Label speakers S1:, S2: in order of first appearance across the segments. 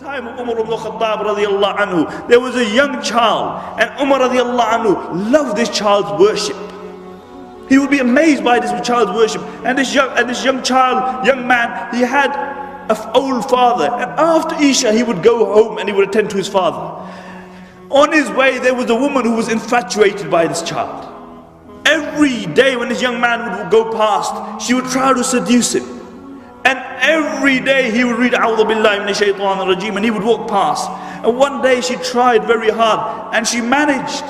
S1: time of Umar ibn Khattab radiallahu anhu, there was a young child, and Umar radiallahu anhu loved this child's worship. He would be amazed by this child's worship. And this young man, he had an old father, and after Isha he would go home and he would attend to his father. On his way there was a woman who was infatuated by this child. Every day when this young man would go past, she would try to seduce him. And every day he would read A'udhu Billahi Minash Shaitanir Rajeem, and he would walk past. And one day she tried very hard and she managed.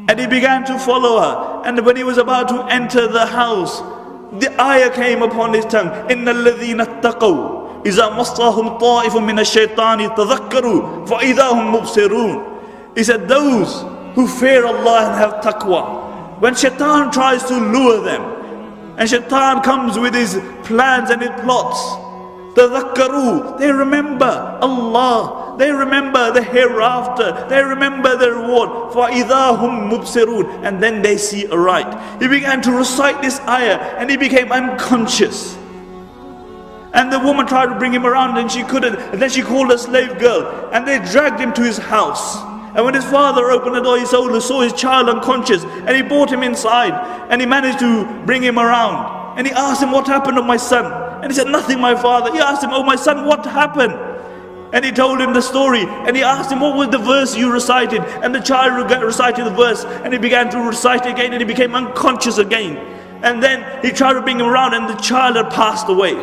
S1: And he began to follow her. And when he was about to enter the house, the ayah came upon his tongue. إِنَّ الَّذِينَ اتَّقَوْا إِذَا مَصَّهُمْ طَائِفٌ مِّنَ الشَّيْطَانِ تَذَكَّرُوا فَإِذَا هُمْ مُبْصِرُونَ. He said, those who fear Allah and have taqwa, when shaitan tries to lure them, and shaitan comes with his plans and his plots, tadhakkaru, they remember Allah, they remember the hereafter, they remember the reward. فَإِذَا هُمْ مُبْصِرُونَ. And then they see aright. He began to recite this ayah and he became unconscious. And the woman tried to bring him around and she couldn't. And then she called a slave girl and they dragged him to his house. And when his father opened the door, he saw his child unconscious, and he brought him inside, and he managed to bring him around. And he asked him, what happened to my son? And he said, nothing, my father. He asked him, oh my son, what happened? And he told him the story, and he asked him, what was the verse you recited? And the child recited the verse, and he began to recite it again, and he became unconscious again. And then he tried to bring him around, and the child had passed away.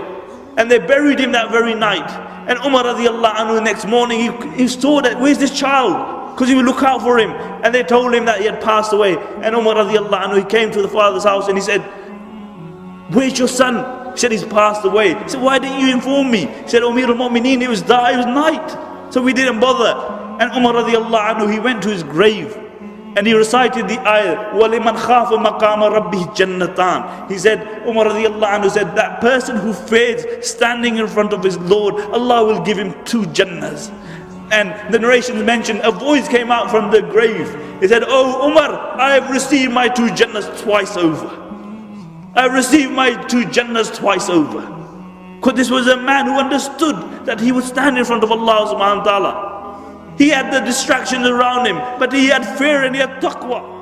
S1: And they buried him that very night. And Umar radiallahu anhu, the next morning, he saw that, where's this child? Because he would look out for him. And they told him that he had passed away. And Umar radiallahu anhu, he came to the father's house and he said, where's your son? He said, he's passed away. He said, why didn't you inform me? He said, Amir al-Mu'mineen, it was night. So we didn't bother. And Umar radiallahu anhu, he went to his grave. And he recited the ayah, وَلِمَنْ خَافَ مَقَامَ رَبِّهِ جَنَّتَانِ. He said, Umar radiallahu anhu said, that person who fears standing in front of his Lord, Allah will give him 2 Jannahs. And the narrations mentioned, a voice came out from the grave. He said, oh Umar, I have received my 2 Jannahs twice over. I have received my 2 Jannahs twice over. Because this was a man who understood that he would stand in front of Allah subhanahu wa ta'ala. He had the distractions around him, but he had fear and he had taqwa.